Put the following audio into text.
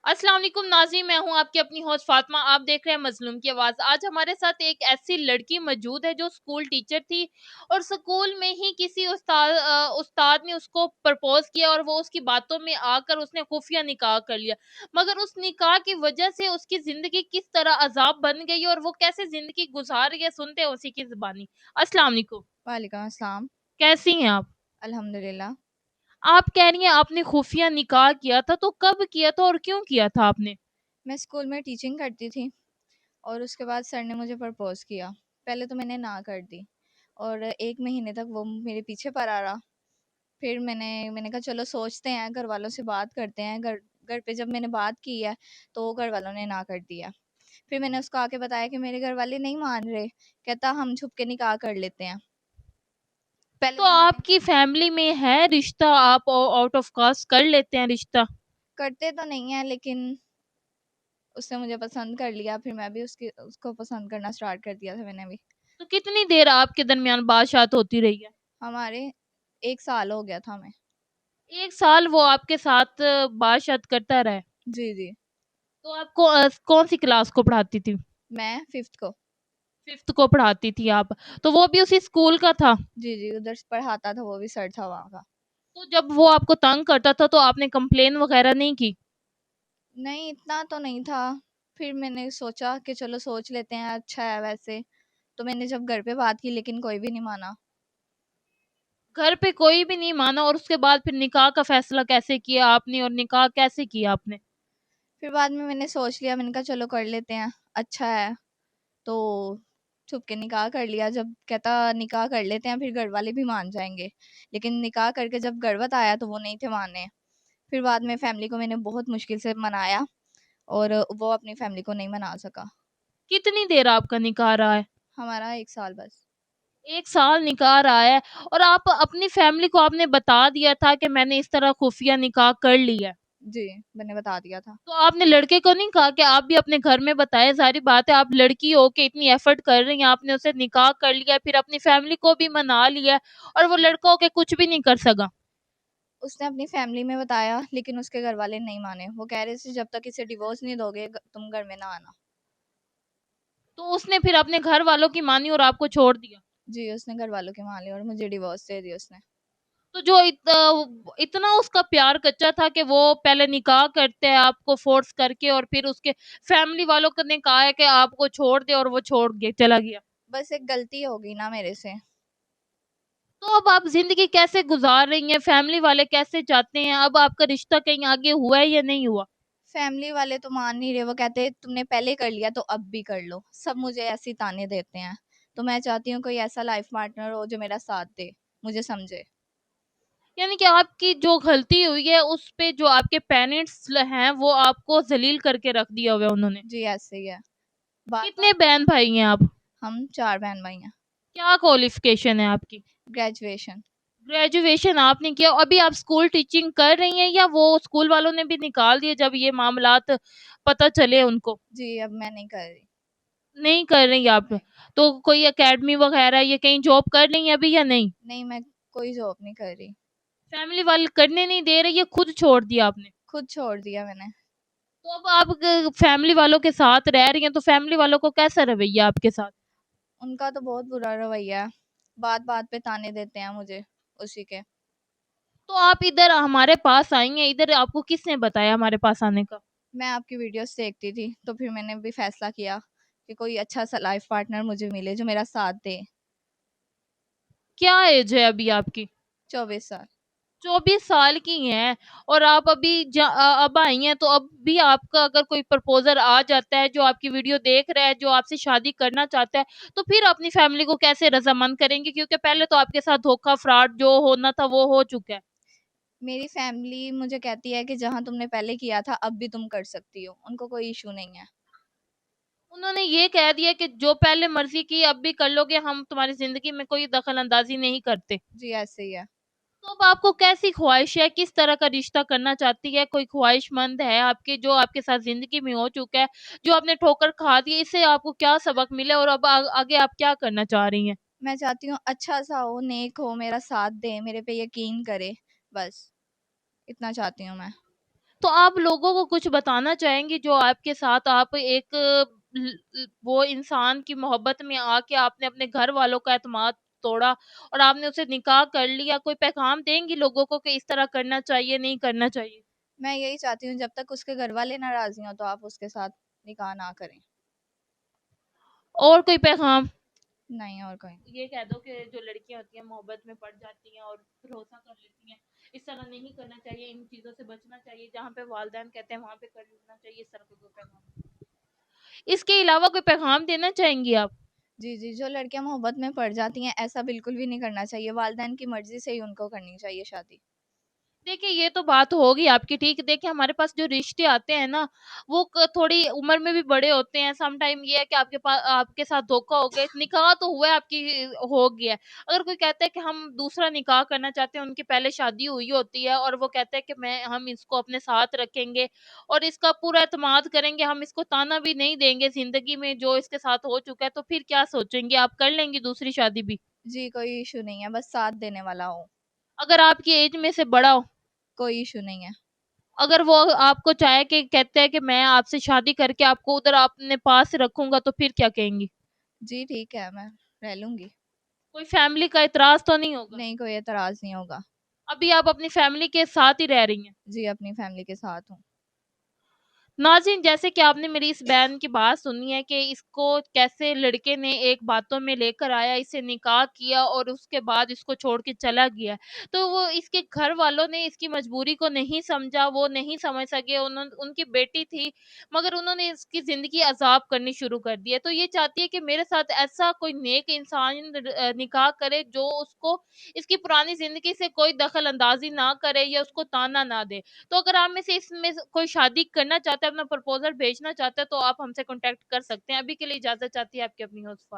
السلام علیکم ناظرین، میں ہوں آپ کی اپنی ہوسٹ فاطمہ. آپ دیکھ رہے ہیں مظلوم کی آواز. آج ہمارے ساتھ ایک ایسی لڑکی موجود ہے جو اسکول ٹیچر تھی اور اسکول میں ہی کسی استاد نے اس کو پرپوز کیا اور وہ اس کی باتوں میں آ کر اس نے خفیہ نکاح کر لیا. مگر اس نکاح کی وجہ سے اس کی زندگی کس طرح عذاب بن گئی اور وہ کیسے زندگی گزار رہی ہے، سنتے ہیں اسی کی زبانی. السلام علیکم. وعلیکم السلام. کیسی ہیں آپ؟ الحمد للہ. آپ کہہ رہی ہیں آپ نے خفیہ نکاح کیا تھا، تو کب کیا تھا اور کیوں کیا تھا آپ نے؟ میں اسکول میں ٹیچنگ کرتی تھی اور اس کے بعد سر نے مجھے پرپوز کیا. پہلے تو میں نے نہ کر دی اور 1 مہینے تک وہ میرے پیچھے پڑا رہا. پھر میں نے کہا چلو سوچتے ہیں، گھر والوں سے بات کرتے ہیں. گھر پہ جب میں نے بات کی ہے تو گھر والوں نے نہ کر دیا. پھر میں نے اس کو آ کے بتایا کہ میرے گھر والے نہیں مان رہے. کہتا ہم چھپ کے نکاح کر لیتے ہیں. پہلے تو تو میں آپ کی فیملی میں ہے رشتہ، آپ آؤٹ آف کاسٹ کر لیتے ہیں رشتہ؟ کرتے تو نہیں ہیں، لیکن اس نے مجھے پسند کر لیا. پھر میں بھی اس کو پسند کرنا سٹارٹ کر دیا تھا میں نے بھی. تو کتنی دیر آپ کے درمیان بات شات ہوتی رہی ہے؟ ہمارے 1 سال ہو گیا تھا ہمیں. 1 سال وہ آپ کے ساتھ بات شات کرتا رہا ہے؟ جی جی. تو آپ کو کون سی کلاس کو پڑھاتی تھی؟ میں 5th کو. 5th کو پڑھاتی تھی آپ؟ تو وہ بھی اسی اسکول کا تھا؟ جی جی، ادھر سے پڑھاتا تھا، وہ بھی سر تھا وہاں کا. تو جب وہ آپ کو تنگ کرتا تھا تو آپ نے کمپلین وغیرہ نہیں کی؟ نہیں، اتنا تو نہیں تھا. پھر میں نے سوچا کہ چلو سوچ لیتے ہیں، اچھا ہے ویسے. تو میں نے جب گھر پہ بات کی لیکن کوئی بھی نہیں مانا. گھر پہ کوئی بھی نہیں مانا، اور اس کے بعد پھر نکاح کا فیصلہ کیسے کیا آپ نے اور نکاح کیسے کیا آپ نے؟ پھر بعد میں نے سوچ لیا، میں نے کہا چلو کر لیتے ہیں، اچھا ہے. تو چھپ کے نکاح کر لیا. جب کہتا نکاح کر لیتے ہیں پھر گھر والے بھی مان جائیں گے، لیکن نکاح کر کے جب گھر وقت آیا تو وہ نہیں تھے ماننے. پھر بعد میں فیملی کو میں نے بہت مشکل سے منایا اور وہ اپنی فیملی کو نہیں منا سکا. کتنی دیر آپ کا نکاح رہا ہے؟ ہمارا 1 سال بس. 1 سال نکاح رہا ہے، اور آپ اپنی فیملی کو آپ نے بتا دیا تھا کہ میں نے اس طرح خفیہ نکاح کر لیا ہے؟ جی، میں نے بتا دیا تھا. تو آپ نے لڑکے کو نہیں کہا کہ آپ بھی اپنے گھر میں بتائیں؟ ظاہری بات ہے، آپ لڑکی ہو کے اتنی ایفرٹ کر رہی ہیں، آپ نے اسے نکاح کر لیا، پھر اپنی فیملی کو بھی منا لیا، اور وہ لڑکا ہو کے کچھ بھی نہیں کر سکا. اس نے اپنی فیملی میں بتایا لیکن اس کے گھر والے نہیں مانے. وہ کہہ رہے تھے جب تک اسے ڈیورس نہیں دو گے تم گھر میں نہ آنا. تو اس نے پھر اپنے گھر والوں کی مانی اور آپ کو چھوڑ دیا؟ جی، اس نے گھر والوں کے مان لی اور مجھے ڈیورس دے دی اس نے. تو جو اتنا اس کا پیار کچا تھا کہ وہ پہلے نکاح کرتے ہیں آپ کو فورس کر کے، اور پھر اس کے فیملی والوں نے کہا ہے کہ آپ کو چھوڑ دے، اور وہ چھوڑ گیا، چلا گیا. بس ایک غلطی ہو گئی نا میرے سے. تو اب آپ زندگی کیسے گزار رہی ہیں؟ فیملی والے کیسے چاہتے ہیں؟ اب آپ کا رشتہ کہیں آگے ہوا ہے یا نہیں ہوا؟ فیملی والے تو مان نہیں رہے. وہ کہتے تم نے پہلے کر لیا تو اب بھی کر لو. سب مجھے ایسی تانے دیتے ہیں. تو میں چاہتی ہوں کوئی ایسا لائف پارٹنر ہو جو میرا ساتھ دے، مجھے سمجھے. یعنی کہ آپ کی جو غلطی ہوئی ہے اس پہ جو آپ کے پیرنٹس ہیں وہ آپ کو ذلیل کر کے رکھ دیا ہوا ہے انہوں نے. جی ایسے ہی ہے. بات کتنے بات پہ بہن بھائی ہیں آپ؟ ہم 4 بہن بھائی ہیں. کیا کوالیفیکیشن ہے آپ کی؟ گریجویشن. گریجویشن آپ نے کیا؟ ابھی آپ اسکول ٹیچنگ کر رہی ہیں یا وہ اسکول والوں نے بھی نکال دیے جب یہ معاملات پتہ چلے ان کو؟ جی اب میں نہیں کر رہی. نہیں کر رہی آپ؟ نہیں تو کوئی اکیڈمی وغیرہ یا کہیں جاب کر رہی ہیں ابھی یا نہیں؟ نہیں، میں کوئی جاب نہیں کر رہی. فیملی والے کرنے نہیں دے رہے یا خود چھوڑ دیا آپ نے؟ خود چھوڑ دیا میں نے. تو اب آپ فیملی والوں کے ساتھ رہ رہی ہیں، تو فیملی والوں کو کیسا رویہ آپ کے ساتھ؟ ان کا تو بہت برا رویہ ہے. بات بات پہ تانے دیتے ہیں مجھے اسی کے. تو آپ ادھر ہمارے پاس آئی ہیں، ادھر آپ کو کس نے بتایا ہمارے پاس آنے کا؟ میں آپ کی ویڈیوز دیکھتی تھی تو پھر میں نے بھی فیصلہ کیا کہ کوئی اچھا سا لائف پارٹنر مجھے ملے جو میرا ساتھ دے. کیا ایج ہے ابھی آپ کی؟ 24 سال. 24 سال کی ہیں، اور آپ ابھی اب آئی ہیں، تو اب بھی آپ کا اگر کوئی پرپوزر آ جاتا ہے جو آپ کی ویڈیو دیکھ رہا ہے، جو آپ سے شادی کرنا چاہتا ہے، تو پھر اپنی فیملی کو کیسے رضامند کریں گے؟ کیونکہ پہلے تو آپ کے ساتھ دھوکہ فراڈ جو ہونا تھا وہ ہو چکا ہے. میری فیملی مجھے کہتی ہے کہ جہاں تم نے پہلے کیا تھا اب بھی تم کر سکتی ہو. ان کو کوئی ایشو نہیں ہے. انہوں نے یہ کہہ دیا کہ جو پہلے مرضی کی اب بھی کر لو گے، ہم تمہاری زندگی میں کوئی دخل اندازی نہیں کرتے. جی ایسے ہی ہے. تو اب آپ کو کیسی خواہش ہے؟ کس طرح کا رشتہ کرنا چاہتی ہے؟ کوئی خواہش مند ہے آپ کے جو آپ کے ساتھ زندگی میں ہو چکا ہے، جو آپ نے ٹھوکر کھا دی، اس سے آپ کو کیا سبق ملے اور اب آگے آپ کیا کرنا چاہ رہی ہیں؟ میں چاہتی ہوں اچھا سا ہو، نیک ہو، میرا ساتھ دے، میرے پہ یقین کرے. بس اتنا چاہتی ہوں میں. تو آپ لوگوں کو کچھ بتانا چاہیں گی جو آپ کے ساتھ آپ ایک وہ انسان کی محبت میں آ کے آپ نے اپنے گھر والوں کا اعتماد توڑا اور آپ نے اسے نکاح کر لیا، کوئی پیغام دیں گی لوگوں کو کہ اس طرح کرنا چاہیے نہیں کرنا چاہیے؟ میں یہی چاہتی ہوں جب تک اس کے گھر والے ناراض نہیں ہوں تو آپ اس کے ساتھ نکاح نہ کریں. اور کوئی پیغام؟ نہیں اور کوئی نہیں. یہ کہہ دو کہ جو لڑکیاں ہوتی ہیں محبت میں پڑ جاتی ہیں اور بھروسہ کر لیتی ہیں، اس طرح نہیں کرنا چاہیے، ان چیزوں سے بچنا چاہیے، جہاں پہ والدین کہتے ہیں وہاں پہ کر لینا چاہیے، اس طرح کا کوئی پیغام؟ اس کے علاوہ کوئی پیغام دینا چاہیں گی آپ؟ جی جی، جو لڑکیاں محبت میں پڑ جاتی ہیں ایسا بالکل بھی نہیں کرنا چاہیے. والدین کی مرضی سے ہی ان کو کرنی چاہیے شادی. دیکھیے یہ تو بات ہوگی آپ کی ٹھیک. دیکھیے ہمارے پاس جو رشتے آتے ہیں نا وہ تھوڑی عمر میں بھی بڑے ہوتے ہیں. سم ٹائم یہ ہے کہ آپ کے پاس آپ کے ساتھ دھوکا ہو گیا، نکاح تو ہوا ہے آپ کی، ہو گیا ہے. اگر کوئی کہتا ہے کہ ہم دوسرا نکاح کرنا چاہتے ہیں، ان کی پہلے شادی ہوئی ہوتی ہے اور وہ کہتے ہیں کہ ہم اس کو اپنے ساتھ رکھیں گے اور اس کا پورا اعتماد کریں گے، ہم اس کو تانا بھی نہیں دیں گے زندگی میں جو اس کے ساتھ ہو چکا ہے، تو پھر کیا سوچیں گے آپ؟ کر لیں گی دوسری شادی بھی جی کوئی ایشو نہیں ہے، بس ساتھ دینے والا ہو. اگر آپ کی ایج میں سے بڑا ہو؟ کوئی ایشو نہیں ہے. اگر وہ آپ کو چاہے کہ کہتے ہیں کہ میں آپ سے شادی کر کے آپ کو ادھر اپنے پاس رکھوں گا، تو پھر کیا کہیں گی؟ جی ٹھیک ہے، میں رہ لوں گی. کوئی فیملی کا اعتراض تو نہیں ہوگا؟ نہیں کوئی اعتراض نہیں ہوگا. ابھی آپ اپنی فیملی کے ساتھ ہی رہ رہی ہیں؟ جی اپنی فیملی کے ساتھ ہوں. ناظرین، جیسے کہ آپ نے میری اس بہن کی بات سنی ہے کہ اس کو کیسے لڑکے نے ایک باتوں میں لے کر آیا، اسے نکاح کیا اور اس کے بعد اس کو چھوڑ کے چلا گیا، تو وہ اس کے گھر والوں نے اس کی مجبوری کو نہیں سمجھا، وہ نہیں سمجھ سکے. ان کی بیٹی تھی مگر انہوں نے اس کی زندگی عذاب کرنی شروع کر دی ہے. تو یہ چاہتی ہے کہ میرے ساتھ ایسا کوئی نیک انسان نکاح کرے جو اس کو اس کی پرانی زندگی سے کوئی دخل اندازی نہ کرے یا اس کو تانا نہ دے. تو اگر آپ میں سے اس میں کوئی شادی کرنا چاہتا ہے، اپنا پرپوزل بھیجنا چاہتا ہے، تو آپ ہم سے کانٹیکٹ کر سکتے ہیں. ابھی کے لیے اجازت چاہتی ہے آپ کی اپنی ہوسٹ.